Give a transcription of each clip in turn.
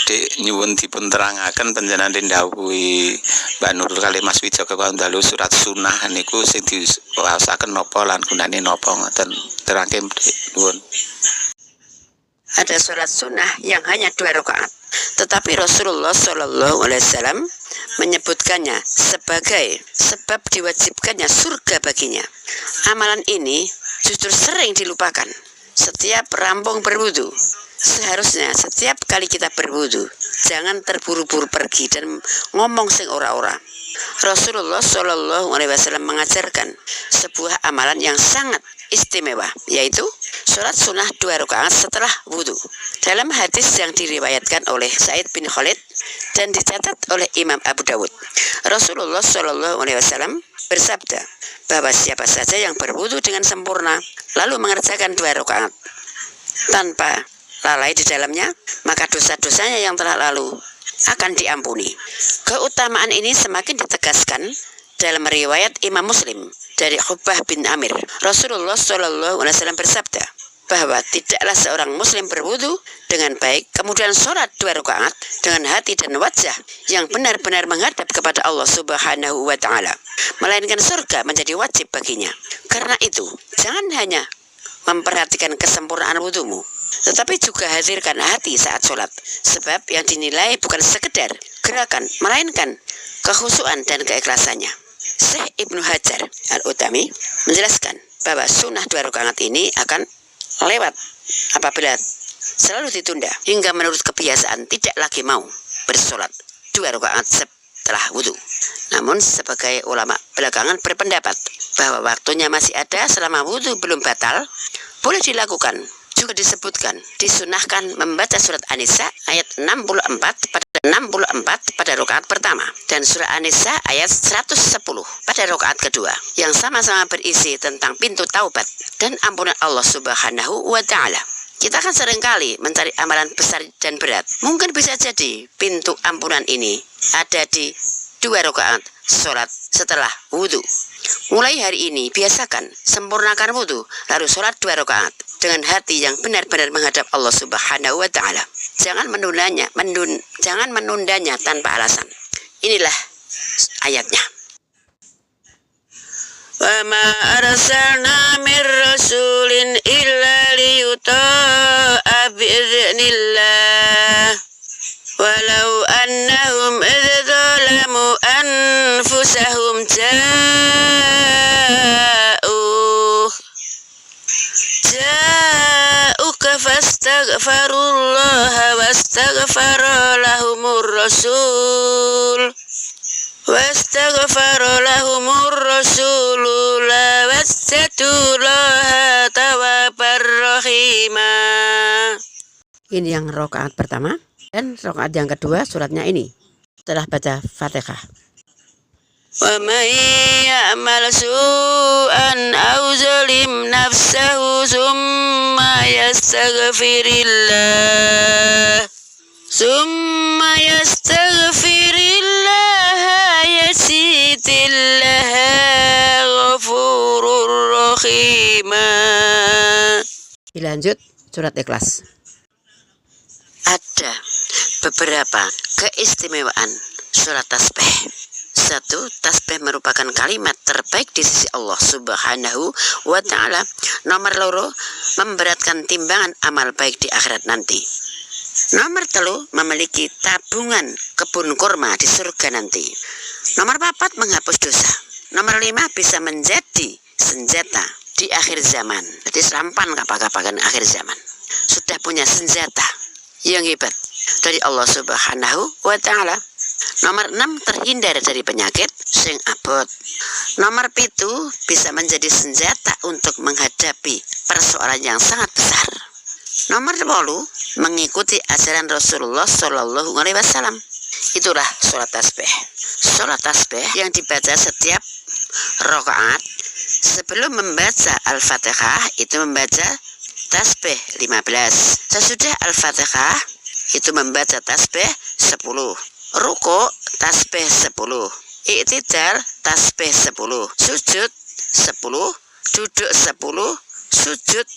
badhe nyuwun dipun terangaken panjenengan ndhawuhi Mbak Nurul kali Mas Wijaka dalu surat sunah niku sing diwaosaken napa lan gunane napa ngoten terangke nuwun. Ada sholat sunnah yang hanya 2 rakaat, tetapi Rasulullah Shallallahu Alaihi Wasallam menyebutkannya sebagai sebab diwajibkannya surga baginya. Amalan ini justru sering dilupakan setiap rampung berwudu. Seharusnya setiap kali kita berwudu, jangan terburu-buru pergi dan ngomong sing ora-ora. Rasulullah Shallallahu Alaihi Wasallam mengajarkan sebuah amalan yang sangat istimewa, yaitu sholat sunnah 2 rakaat setelah wudhu. Dalam hadis yang diriwayatkan oleh Sa'id bin Khalid dan dicatat oleh Imam Abu Dawud, Rasulullah Shallallahu Alaihi Wasallam bersabda bahwa siapa saja yang berwudhu dengan sempurna lalu mengerjakan 2 rakaat tanpa lalai di dalamnya, maka dosa-dosanya yang telah lalu akan diampuni. Keutamaan ini semakin ditegaskan dalam riwayat Imam Muslim dari Uqbah bin Amir. Rasulullah Shallallahu Alaihi Wasallam bersabda bahwa tidaklah seorang muslim berwudu dengan baik kemudian sholat 2 rakaat dengan hati dan wajah yang benar-benar menghadap kepada Allah Subhanahu wa Ta'ala, melainkan surga menjadi wajib baginya. Karena itu, jangan hanya memperhatikan kesempurnaan wudumu, tetapi juga hadirkan hati saat sholat, sebab yang dinilai bukan sekedar gerakan, melainkan kekhusyuan dan keikhlasannya. Syekh Ibnu Hajar Al-Utami menjelaskan bahwa sunnah 2 rakaat ini akan lewat apabila selalu ditunda hingga menurut kebiasaan tidak lagi mau bersolat 2 rakaat setelah wudhu. Namun sebagai ulama belakangan berpendapat bahwa waktunya masih ada selama wudhu belum batal, boleh dilakukan. Juga disebutkan disunahkan membaca surat An-Nisa ayat 64 pada rakaat pertama dan surat An-Nisa ayat 110 pada rakaat kedua yang sama-sama berisi tentang pintu taubat dan ampunan Allah Subhanahu wa Ta'ala. Kita kan seringkali mencari amalan besar dan berat. Mungkin bisa jadi pintu ampunan ini ada di 2 rakaat sholat setelah wudhu. Mulai hari ini biasakan sempurnakan wudhu lalu sholat 2 rakaat dengan hati yang benar-benar menghadap Allah Subhanahu wa Ta'ala. Jangan menundanya tanpa alasan. Inilah ayatnya. Wa ma arsalna mir rasulin illa liyuta'a bi'iznillah walau annahum idh zalamu anfusahum ja'uka fastaghfirullaha wastaghfara lahumur rasul lawajjadullaha tawwabar rahima. Ini yang rakaat pertama, dan rakaat yang kedua suratnya ini setelah baca Fatihah. Wa may ya'mal su'an aw zalim nafsahu summa yastaghfirillah yajidillah ghafurur rahima. Dilanjut surat Ikhlas. Ada beberapa keistimewaan surat tasbih. 1. Tasbih merupakan kalimat terbaik di sisi Allah Subhanahu wa Ta'ala. Nomor 2, memberatkan timbangan amal baik di akhirat nanti. Nomor 3, memiliki tabungan kebun kurma di surga nanti. Nomor 4, menghapus dosa. Nomor 5, bisa menjadi senjata di akhir zaman. Jadi serampan kapal-kapal akhir zaman. Sudah punya senjata yang hebat dari Allah Subhanahu wa Ta'ala. Nomor 6, terhindar dari penyakit sing abot. Nomor 7, bisa menjadi senjata untuk menghadapi persoalan yang sangat besar. Nomor 10, mengikuti ajaran Rasulullah Shallallahu Alaihi Wasallam. Itulah sholat tasbih. Sholat tasbih yang dibaca setiap rakaat. Sebelum membaca Al-Fatihah itu membaca tasbih 15. Sesudah Al-Fatihah itu membaca tasbih 10. Ruku tasbih 10. I'tidal tasbih 10. Sujud 10. Duduk 10. Sujud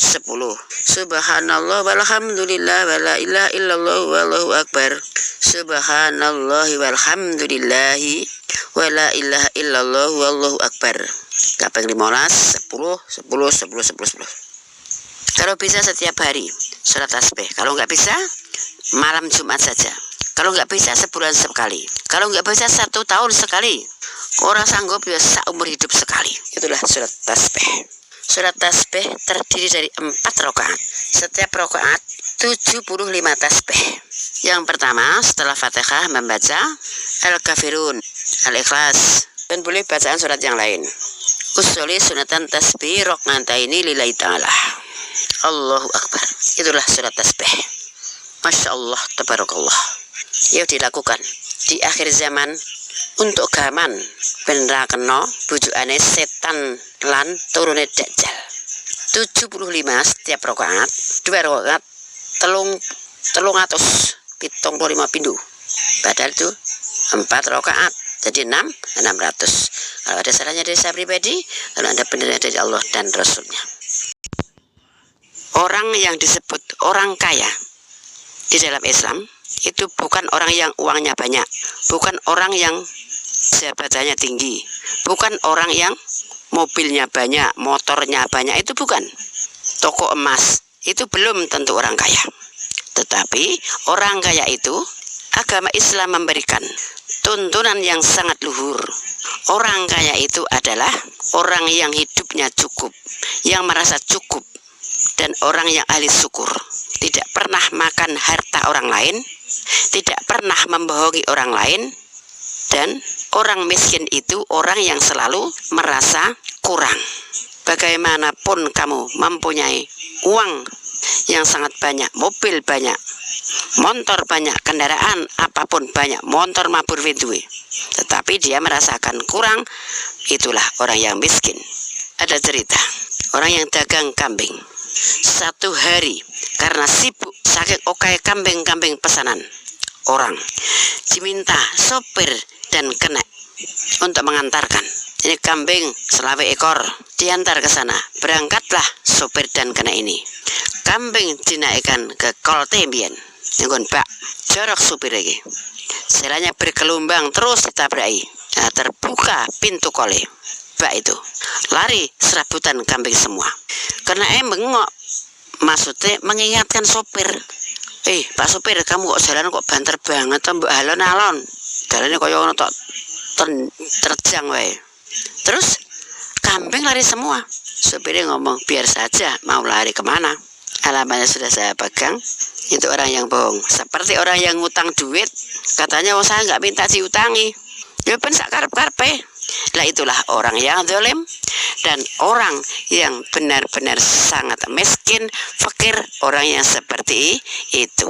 Subhanallah walhamdulillah wala ilaha illallah wallahu akbar. Subhanallah walhamdulillahi wala ilaha illallah wallahu akbar. Kaping 15, 10, 10, 10, 10, 10. Kalau bisa setiap hari sholat tasbih. Kalau nggak bisa malam Jumat saja. Kalau nggak bisa sebulan sekali. Kalau nggak bisa 1 tahun sekali. Orang sanggup ya seumur hidup sekali. Itulah sholat tasbih. Sholat tasbih terdiri dari 4 rakaat. Setiap rakaat 75 tasbih. Yang pertama setelah Fatihah membaca Al-Kafirun, Al-Ikhlas, dan boleh bacaan surat yang lain. Usuli sunatan tasbih roknataini lillahi ta'ala. Allahu Akbar. Itulah surat tasbih. Masya Allah, tabarakallah. Yuk dilakukan di akhir zaman untuk gaman bener kena bujukane setan lan turune dajjal. 75 setiap rakaat, 2 rakaat 375 pindu. Padahal itu 4 rakaat jadi 600. Kalau ada salahnya dari saya pribadi, kalau ada benernya dari Allah dan Rasulnya. Orang yang disebut orang kaya di dalam Islam itu bukan orang yang uangnya banyak, bukan orang yang jabatannya tinggi, bukan orang yang mobilnya banyak, motornya banyak, itu bukan. Toko emas itu belum tentu orang kaya. Tetapi orang kaya itu agama Islam memberikan tuntunan yang sangat luhur. Orang kaya itu adalah orang yang hidupnya cukup, yang merasa cukup, dan orang yang ahli syukur. Tidak pernah makan harta orang lain, tidak pernah membohongi orang lain. Dan orang miskin itu orang yang selalu merasa kurang. Bagaimanapun kamu mempunyai uang yang sangat banyak, mobil banyak, motor banyak, kendaraan apapun banyak, motor mabur widui, tetapi dia merasakan kurang, itulah orang yang miskin. Ada cerita orang yang dagang kambing. Satu hari karena sibuk saking okai kambing-kambing pesanan orang, diminta sopir dan kenek untuk mengantarkan. Ini kambing selawe ekor diantar ke sana. Berangkatlah sopir dan kenek ini. Kambing dinaikkan ke kol tembien. Nenggon Pak, jorok supir lagi. Selanya bergelombang terus ditabraki. Nah, terbuka pintu kole. Pak itu lari serabutan kambing semua. Karena bengok, maksudnya mengingatkan sopir. Pak sopir, kamu kok jalan kok banter banget, mbok alon-alon. Jalannya kaya ono tok terjang wae. Terus kambing lari semua. Sopirnya ngomong, biar saja, mau lari kemana? Alamatnya sudah saya pegang. Itu orang yang bohong. Seperti orang yang ngutang duit, katanya oh saya nggak minta diutangi. Ya ben sak karep-karepe. Lah itulah orang yang zalim dan orang yang benar-benar sangat miskin, fakir, orang yang seperti itu.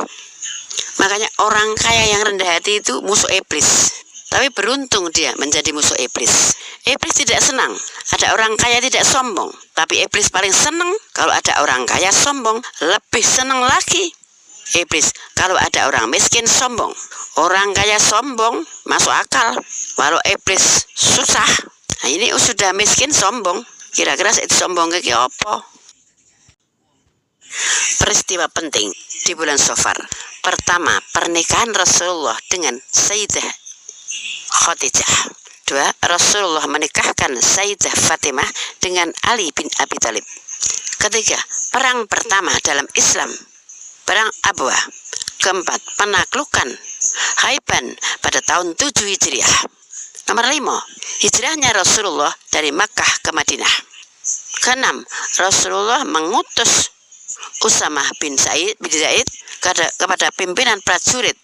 Makanya orang kaya yang rendah hati itu musuh iblis. Tapi beruntung dia menjadi musuh iblis. Iblis tidak senang ada orang kaya tidak sombong. Tapi iblis paling senang kalau ada orang kaya sombong. Lebih senang lagi iblis kalau ada orang miskin sombong. Orang kaya sombong masuk akal, walau iblis susah. Nah ini sudah miskin sombong. Kira-kira itu sombong ke apa? Peristiwa penting di bulan Safar. Pertama, pernikahan Rasulullah dengan Sayyidah Khadijah. 2. Rasulullah menikahkan Sayyidah Fatimah dengan Ali bin Abi Thalib. Ketiga, perang pertama dalam Islam, perang Abwa. Keempat, penaklukan Haiban pada tahun 7 Hijriah. Nomor 5, hijrahnya Rasulullah dari Makkah ke Madinah. Keenam, Rasulullah mengutus Usamah bin Zaid kepada pimpinan prajurit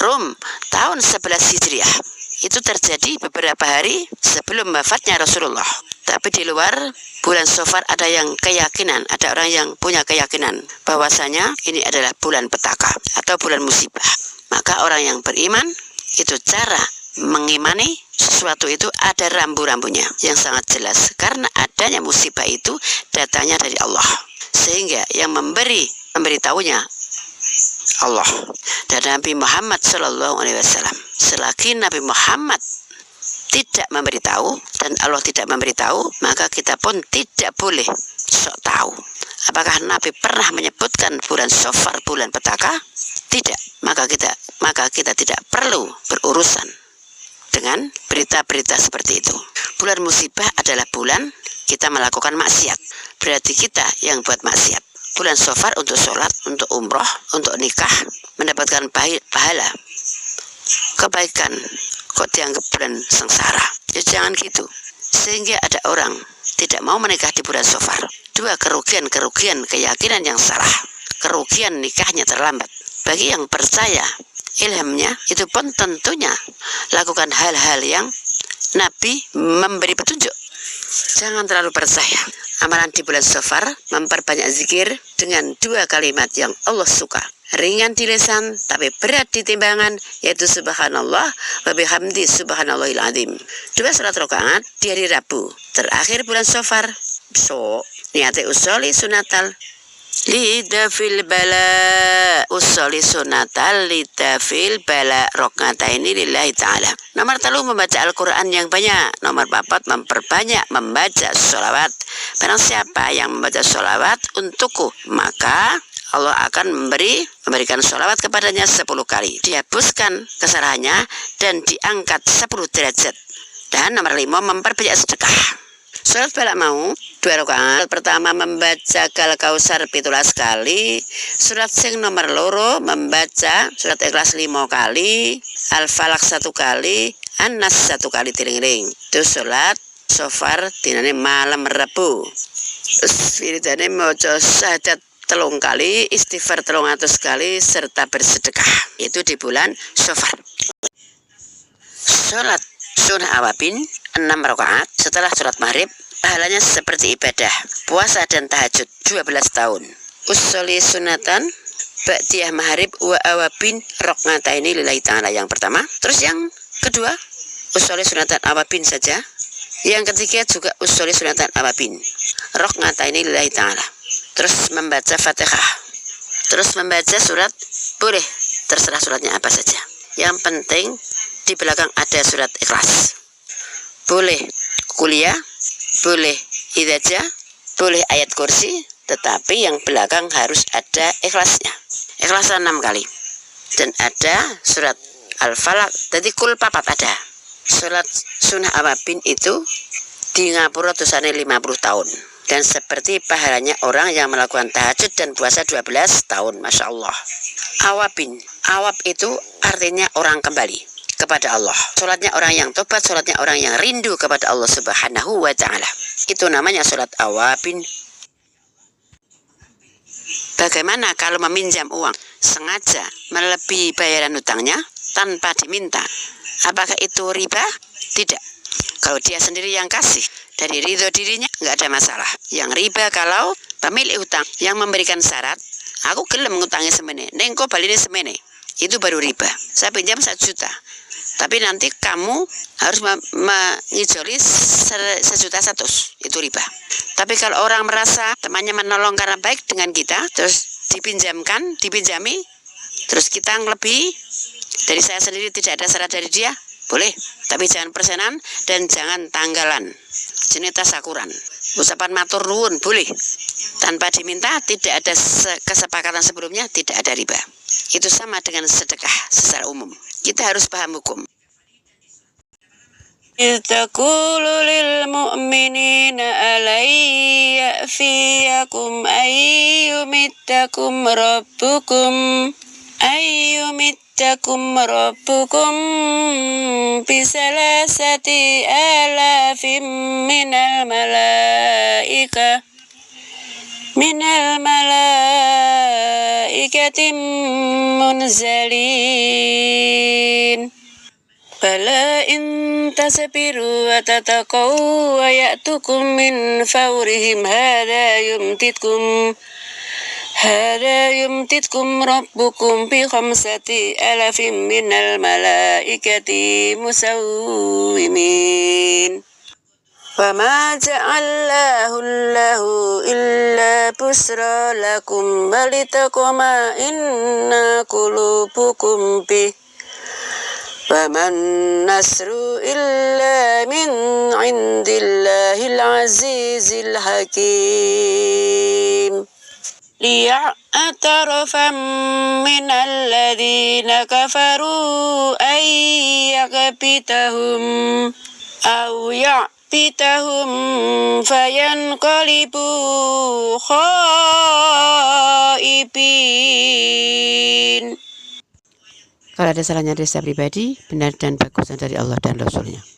Rum tahun 11 Hijriah. Itu terjadi beberapa hari sebelum wafatnya Rasulullah. Tapi di luar bulan Safar ada yang keyakinan, ada orang yang punya keyakinan bahwasanya ini adalah bulan petaka atau bulan musibah. Maka orang yang beriman itu cara mengimani sesuatu itu ada rambu-rambunya yang sangat jelas. Karena adanya musibah itu datangnya dari Allah. Sehingga yang memberitahunya Allah dan Nabi Muhammad SAW. Selagi Nabi Muhammad tidak memberitahu dan Allah tidak memberitahu, maka kita pun tidak boleh sok tahu. Apakah Nabi pernah menyebutkan bulan Safar bulan petaka? Tidak. Maka kita tidak perlu berurusan dengan berita-berita seperti itu. Bulan musibah adalah bulan kita melakukan maksiat. Berarti kita yang buat maksiat. Bulan Safar untuk sholat, untuk umroh, untuk nikah, mendapatkan pahala, kebaikan. Kok dianggap bulan sengsara? Ya jangan gitu. Sehingga ada orang tidak mau menikah di bulan Safar. Dua, kerugian keyakinan yang salah. Kerugian nikahnya terlambat. Bagi yang percaya ilhamnya, itu pun tentunya lakukan hal-hal yang Nabi memberi petunjuk. Jangan terlalu percaya. Amalan di bulan Safar memperbanyak zikir dengan dua kalimat yang Allah suka. Ringan di lisan tapi berat di timbangan, yaitu subhanallah wa bihamdi subhanallahil azim. Dua salat rakaat di hari Rabu terakhir bulan Safar. So niate usoli sunatal lidafil bala, usoli sunatal lidafil bala, rokata ini lillahi ta'ala. Nomor 3, membaca Al-Quran yang banyak. Nomor 4, memperbanyak membaca sholawat. Barang siapa yang membaca sholawat untukku, maka Allah akan memberikan sholawat kepadanya 10 kali. Dihapuskan kesalahannya dan diangkat 10 derajat. Dan nomor 5, memperbanyak sedekah. Sholat balak mau 2 rakaat. Pertama membaca Kal Kausar 17 kali. Surat sing nomor 2 membaca surat Ikhlas 5 kali, Al-Falaq 1 kali, An-Nas 1 kali tiring-ring. Itu sholat Safar dinane malam Rabu. Terus wiridane maca syahadat 3 kali, istighfar 300 kali, serta bersedekah. Itu di bulan Safar. Sholat sunnah awabin 6 rakaat setelah sholat maghrib, pahalanya seperti ibadah puasa dan tahajud 12 tahun. Usolli sunatan ba'diyah maghrib wa awabin rokngataini lillahi ta'ala, yang pertama. Terus yang kedua, usolli sunatan awabin saja. Yang ketiga juga usolli sunatan awabin rokngataini lillahi ta'ala. Terus membaca Fatihah, terus membaca surat, boleh terserah suratnya apa saja. Yang penting di belakang ada surat Ikhlas. Boleh kuliah, boleh idaja, boleh ayat kursi, tetapi yang belakang harus ada ikhlasnya. Ikhlas 6 kali. Dan ada surat Al-Falaq, jadi kul 4 ada. Surat sunnah awabin itu di ngapura dosanya 50 tahun. Dan seperti pahalanya orang yang melakukan tahajud dan puasa 12 tahun. Masya Allah. Awabin, awab itu artinya orang kembali kepada Allah. Sholatnya orang yang tobat, sholatnya orang yang rindu kepada Allah Subhanahu wa ta'ala. Itu namanya sholat awabin. Bagaimana kalau meminjam uang sengaja melebihi bayaran utangnya tanpa diminta? Apakah itu riba? Tidak. Kalau dia sendiri yang kasih dari ridho dirinya, nggak ada masalah. Yang riba kalau pemilik utang yang memberikan syarat, aku gelem ngutangi semene, nengko balini semene, itu baru riba. Saya pinjam 1 juta, tapi nanti kamu harus mengijoli 1,1 juta, itu riba. Tapi kalau orang merasa temannya menolong karena baik dengan kita, terus dipinjami, terus kita lebih dari saya sendiri, tidak ada syarat dari dia, boleh. Tapi jangan persenan dan jangan tanggalan, jenis tasakuran. Ucapan matur nuwun boleh, tanpa diminta, tidak ada kesepakatan sebelumnya, tidak ada riba. Itu sama dengan sedekah secara umum. Kita harus paham hukum. Ittaqulu lil mu'minina alayya fiyakum ayyumittakum rabbukum bisalasati alafim minal malaikatim munzalin. Bala in tasbiru wa tataqaw wa ya'tukum min fawrihim hada yumtitkum rabbukum bi 5,000 minal malaikati musawwimin. Wa ma ja'allahu Allahu illa busra lakum walitaqma inna qulubukum bih. Wa man nasru illa min indillahil azizil hakim. liya'tarafam minal ladzina kafaru ayyakbitahum aw ya'bitahum fayanqalibu khaibin. Kalau ada salahnya dari saya pribadi, benar dan bagusnya dari Allah dan Rasulnya.